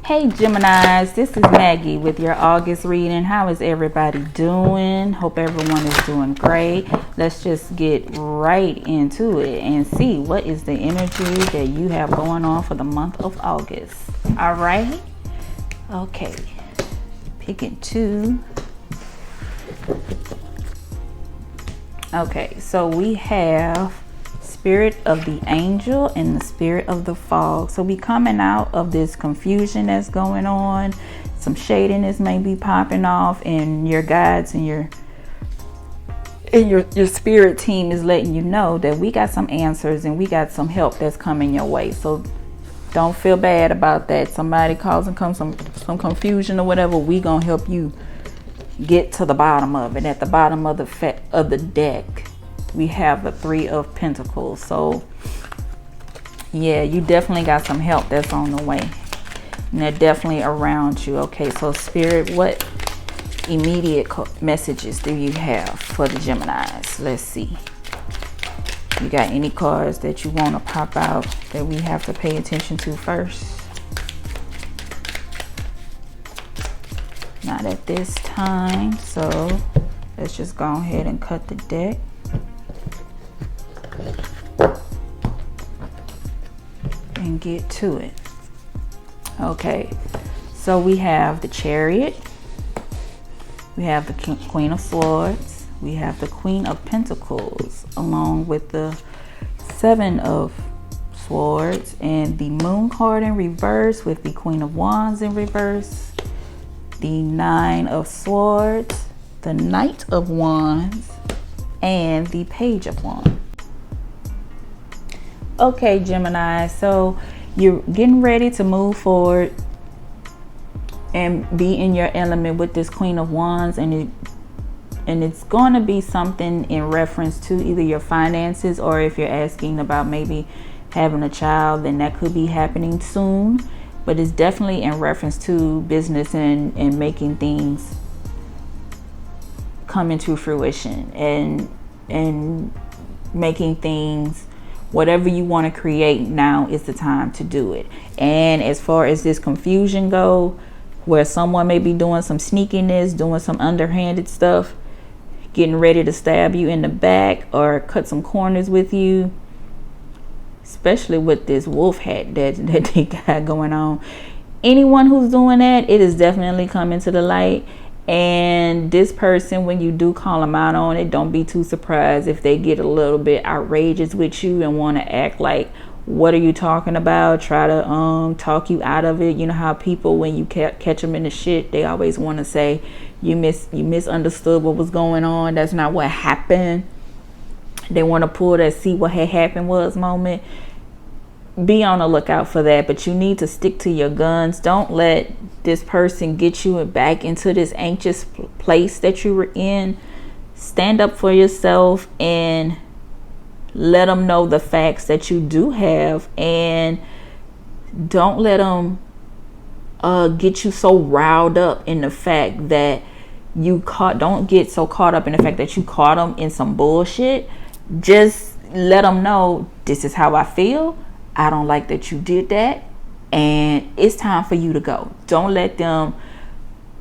Hey Geminis, this is Maggie with your August reading. How is everybody doing? Hope everyone is doing great. Let's just get right into it and see what is the energy that you have going on for the month of August. All right? Okay. Picking two. Okay, so we have Spirit of the Angel and the Spirit of the Fog. So we coming out of this confusion that's going on. Some shadiness may be popping off, and your guides and your spirit team is letting you know that we got some answers and we got some help that's coming your way. So don't feel bad about that. Somebody causing some confusion or whatever, we gonna help you get to the bottom of it. At the bottom of the deck, we have the Three of Pentacles. So yeah, you definitely got some help that's on the way, and they're definitely around you. Okay, so Spirit, what immediate messages do you have for the Geminis? Let's see. You got any cards that you want to pop out that we have to pay attention to first? Not at this time, so let's just go ahead and cut the deck. And get to it. Okay, so we have the Chariot, we have the Queen of Swords, we have the Queen of Pentacles, along with the Seven of Swords, and the Moon card in reverse with the Queen of Wands in reverse, the Nine of Swords, the Knight of Wands, and the Page of Wands. Okay, Gemini, so you're getting ready to move forward and be in your element with this Queen of Wands, and it's going to be something in reference to either your finances, or if you're asking about maybe having a child, then that could be happening soon. But it's definitely in reference to business and making things come into fruition and making things, whatever you want to create, now is the time to do it. And as far as this confusion go, where someone may be doing some sneakiness, doing some underhanded stuff, getting ready to stab you in the back or cut some corners with you, especially with this wolf hat that they got going on. Anyone who's doing that, it is definitely coming to the light. And this person, when you do call them out on it, don't be too surprised if they get a little bit outrageous with you and want to act like, what are you talking about? Try to talk you out of it. You know how people, when you catch them in the shit, they always want to say you misunderstood what was going on. That's not what happened. They want to pull that see what had happened was moment. Be on the lookout for that, but you need to stick to your guns. Don't let this person get you back into this anxious place that you were in. Stand up for yourself and let them know the facts that you do have, and don't let them get you so riled up in the fact that don't get so caught up in the fact that you caught them in some bullshit. Just let them know, this is how I feel. I don't like that you did that, and it's time for you to go. Don't let them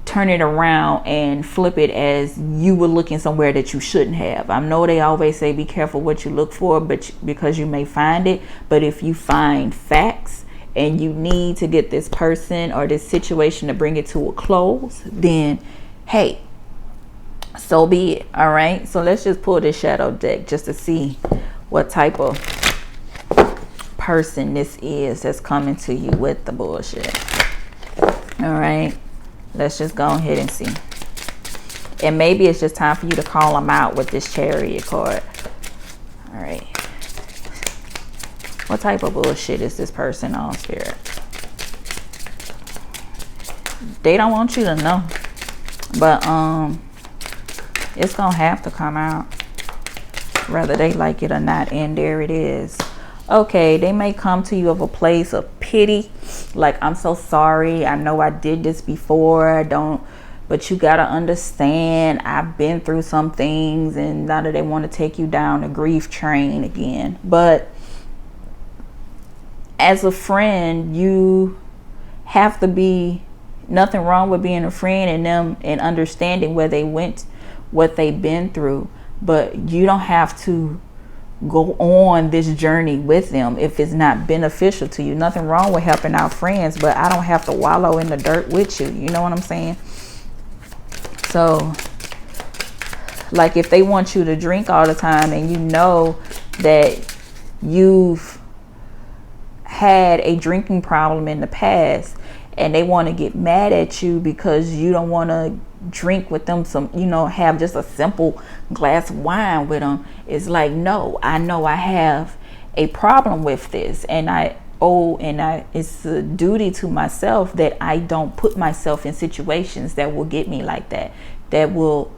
turn it around and flip it as you were looking somewhere that you shouldn't have. I know they always say be careful what you look for, but because you may find it. But if you find facts and you need to get this person or this situation to bring it to a close, then hey, so be it. All right, so let's just pull this shadow deck just to see what type of person this is that's coming to you with the bullshit. All right, let's just go ahead and see. And maybe it's just time for you to call them out with this Chariot card. All right, what type of bullshit is this person on, Spirit? They don't want you to know, but it's gonna have to come out whether they like it or not, and there it is. Okay, they may come to you of a place of pity, like, I'm so sorry, I know I did this before, but you gotta understand, I've been through some things, and now that they want to take you down the grief train again. But as a friend, you have to be nothing wrong with being a friend and them and understanding where they went, what they've been through, but you don't have to go on this journey with them if it's not beneficial to you. Nothing wrong with helping out friends, but I don't have to wallow in the dirt with you. You know what I'm saying? So like if they want you to drink all the time and you know that you've had a drinking problem in the past and they want to get mad at you because you don't want to drink with them some, have just a simple glass of wine with them, it's like, no, I know I have a problem with this, and it's a duty to myself that I don't put myself in situations that will get me like that will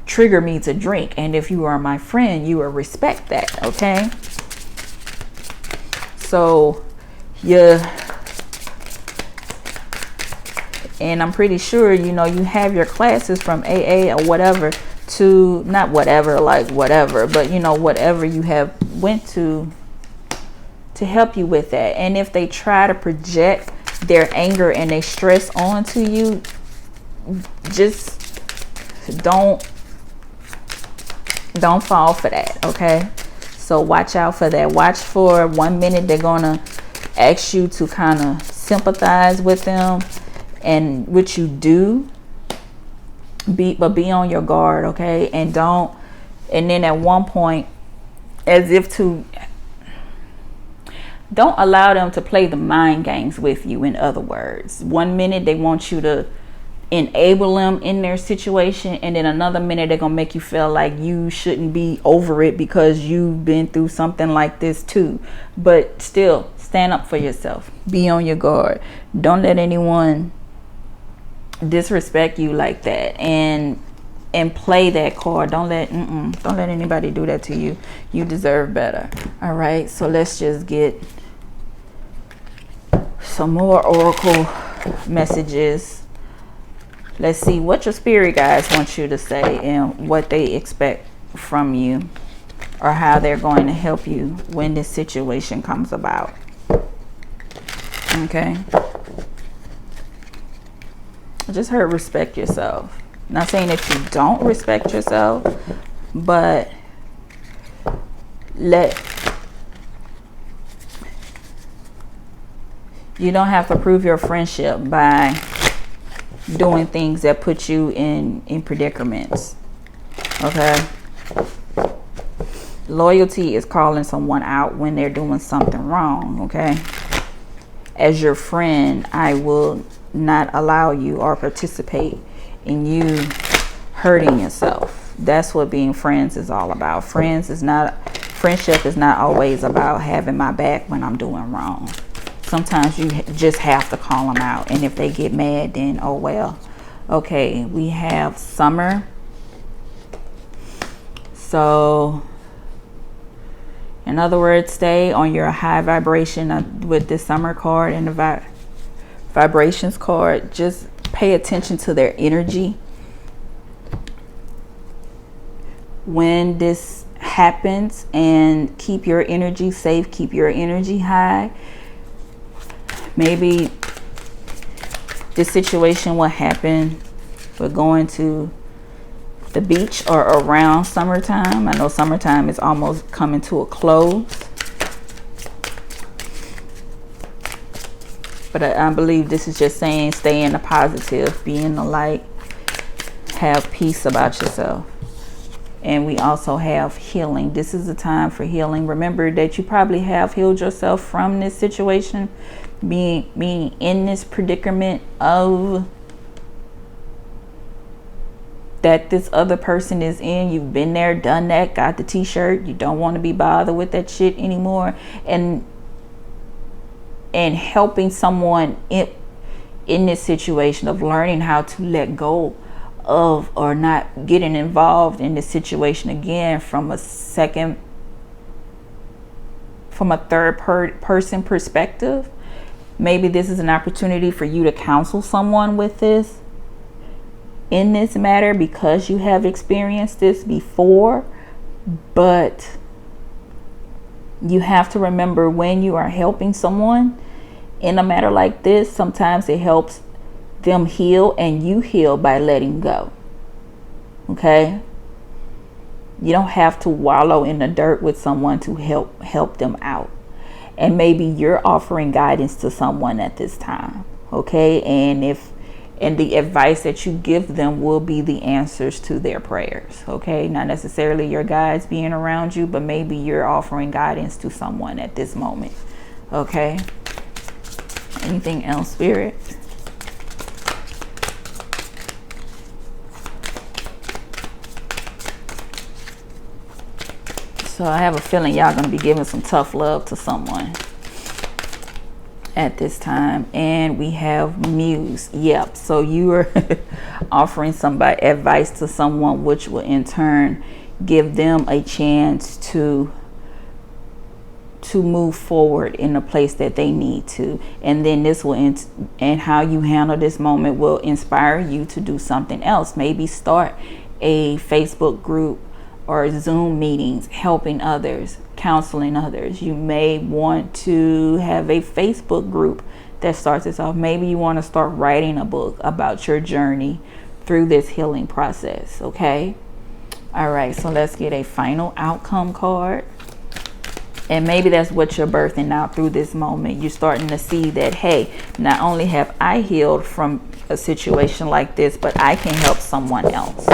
trigger me to drink. And if you are my friend, you will respect that. Okay, so and I'm pretty sure, you have your classes from AA or whatever to, not whatever, like whatever, but whatever you have went to help you with that. And if they try to project their anger and their stress onto you, just don't fall for that. Okay, so watch out for that. Watch for 1 minute they're gonna ask you to kind of sympathize with them, and what you do, be on your guard. Okay, and then at one point, as if to, don't allow them to play the mind games with you. In other words, 1 minute they want you to enable them in their situation, and then another minute they're gonna make you feel like you shouldn't be over it because you've been through something like this too. But still, stand up for yourself. Be on your guard. Don't let anyone disrespect you like that and play that card. Don't let anybody do that to you. You deserve better. All right, so let's just get some more oracle messages. Let's see what your spirit guides want you to say and what they expect from you, or how they're going to help you when this situation comes about. Okay, I just heard respect yourself. Not saying that you don't respect yourself, but you don't have to prove your friendship by doing things that put you in predicaments. Okay, loyalty is calling someone out when they're doing something wrong. Okay, as your friend, I will not allow you or participate in you hurting yourself. That's what being friends is all about. Friendship is not always about having my back when I'm doing wrong. Sometimes you just have to call them out, and if they get mad, then oh well. Okay, we have summer. So in other words, stay on your high vibration with this summer card and the vibrations card. Just pay attention to their energy when this happens, and keep your energy safe, keep your energy high. Maybe this situation will happen for going to the beach or around summertime. I know summertime is almost coming to a close, but I believe this is just saying stay in the positive, be in the light, have peace about yourself. And we also have healing. This is a time for healing. Remember that you probably have healed yourself from this situation, being in this predicament of that this other person is in. You've been there, done that, got the t-shirt. You don't want to be bothered with that shit anymore. And helping someone in this situation of learning how to let go of, or not getting involved in this situation again from a third person perspective. Maybe this is an opportunity for you to counsel someone with this, in this matter, because you have experienced this before. But you have to remember, when you are helping someone, in a matter like this, sometimes it helps them heal and you heal by letting go. Okay? You don't have to wallow in the dirt with someone to help them out. And maybe you're offering guidance to someone at this time. Okay? And the advice that you give them will be the answers to their prayers. Okay? Not necessarily your guides being around you, but maybe you're offering guidance to someone at this moment. Okay? Anything else, Spirit? So I have a feeling y'all going to be giving some tough love to someone at this time. And we have Muse. Yep. So you are offering somebody advice to someone, which will in turn give them a chance to move forward in the place that they need to. And then this will and how you handle this moment will inspire you to do something else. Maybe start a Facebook group or Zoom meetings, helping others, counseling others. You may want to have a Facebook group that starts this off. Maybe you want to start writing a book about your journey through this healing process. Okay. All right. So let's get a final outcome card. And maybe that's what you're birthing out through this moment. You're starting to see that, hey, not only have I healed from a situation like this, but I can help someone else.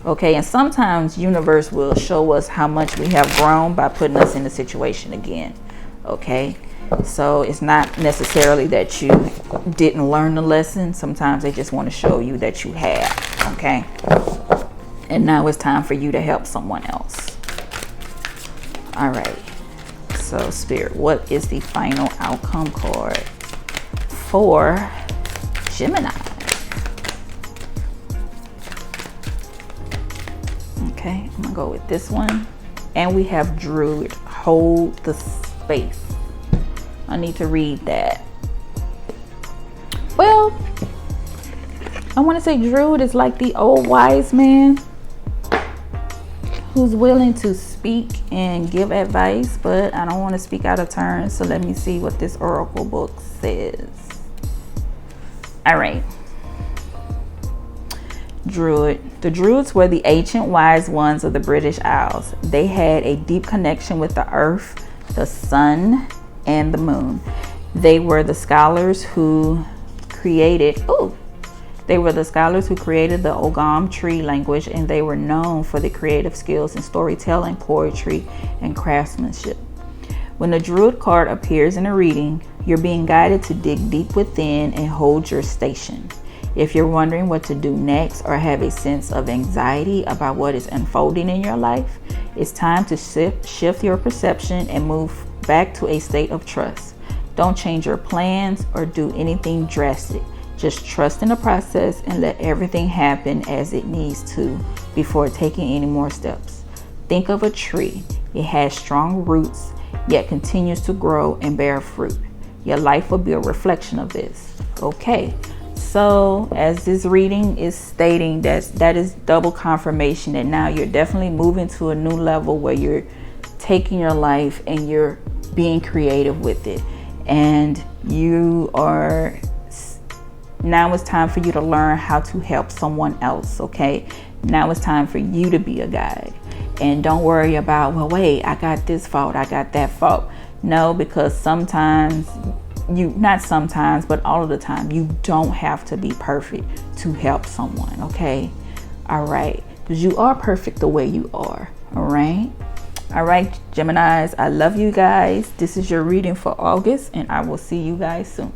Okay, and sometimes universe will show us how much we have grown by putting us in the situation again. Okay, so it's not necessarily that you didn't learn the lesson. Sometimes they just want to show you that you have. Okay, and now it's time for you to help someone else. All right, so Spirit, what is the final outcome card for Gemini? Okay, I'm gonna go with this one. And we have Druid, hold the space. I need to read that. Well, I want to say Druid is like the old wise man who's willing to speak and give advice, but I don't want to speak out of turn. So let me see what this Oracle book says. All right. Druid. The Druids were the ancient wise ones of the British Isles. They had a deep connection with the earth, the sun, and the moon. They were the scholars who created the Ogham tree language, and they were known for the creative skills in storytelling, poetry, and craftsmanship. When the Druid card appears in a reading, you're being guided to dig deep within and hold your station. If you're wondering what to do next or have a sense of anxiety about what is unfolding in your life, it's time to shift your perception and move back to a state of trust. Don't change your plans or do anything drastic. Just trust in the process and let everything happen as it needs to before taking any more steps. Think of a tree. It has strong roots, yet continues to grow and bear fruit. Your life will be a reflection of this. Okay. So as this reading is stating, that is double confirmation that now you're definitely moving to a new level where you're taking your life and you're being creative with it. And now it's time for you to learn how to help someone else. Okay. Now it's time for you to be a guide. And don't worry about, well, wait, I got this fault, I got that fault. No, because sometimes not sometimes, but all of the time, you don't have to be perfect to help someone. Okay. All right. Because you are perfect the way you are. All right. All right, Geminis, I love you guys. This is your reading for August, and I will see you guys soon.